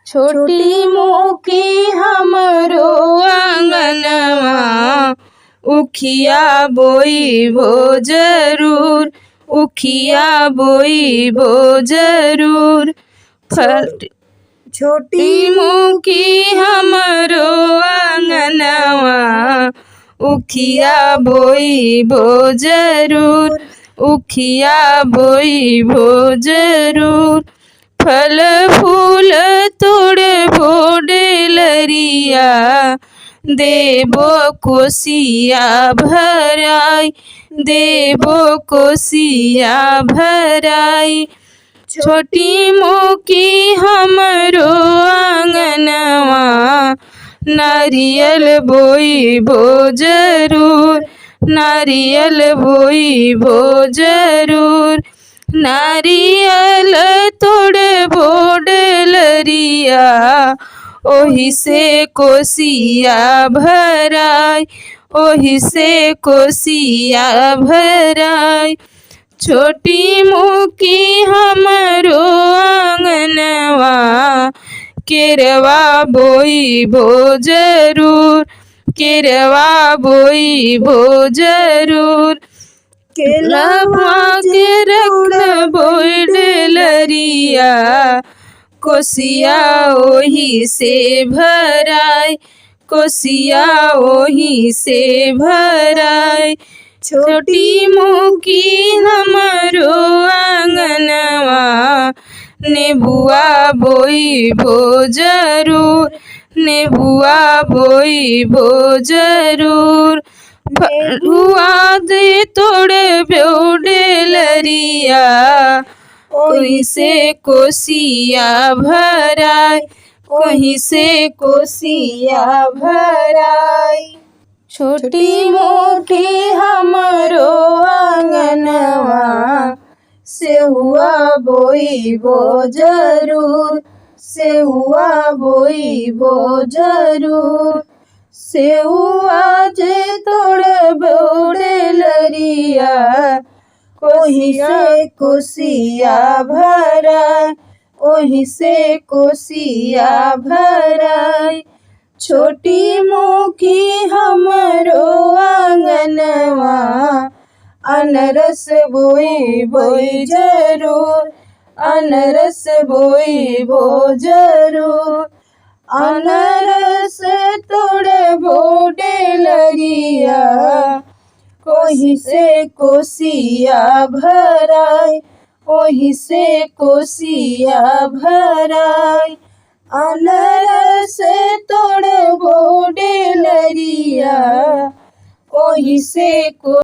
छोटी मोकी हमरो आंगनवा, उखिया बोइबो जरूर, उखिया बोइबो जरूर। छोटी मोकी हमरो आंगनवा, उखिया बोइबो जरूर, उखिया बोइबो जरूर। फल फूल तोड़बो डेलरिया, देबो कोसिया भराई, देबो कोसिया भराई। छोटी मोकी हमरो आंगनवा, नारियल बोइबो जरूर, नारियल बोइबो जरूर। नारियल तोड़बो डेलरिया, ओही से कोसिया भराई, ओही से कोसिया भराई। छोटी मोकी हमरो आंगनवा, केरवा बोइबो जरूर, केरवा बोइबो जरूर। केलवा के रखबो डेलरिया, कोसिया ओही से भराई, कोसिया ओही से भराई। छोटी मोकी हमरो आंगनवा, नेबुआ बोइबो जरूर, नेबुआ बोइबो जरूर। फलुआ दे तोड़बो डेलरिया, ओही से कोसिया भराई, ओही से कोसिया भराई। छोटी मोकी हमरो आंगनवा, सेहुआ बोइबो जरूर, सेहुआ बोइबो जरूर। सेहुआ जे तोड़बो डेलरिया, ओही से कोसिया भराई, ओही से कोसिया भराई। छोटी मोकी हमरो आंगनवा, अनरस बोइबो जरूर, अनरस बोइबो जरूर। अनरस तोड़बो डेलरिया, ओही से कोसिया भराई, ओही से कोसिया भराई। अनरस तोड़बो डेलरिया, ओही से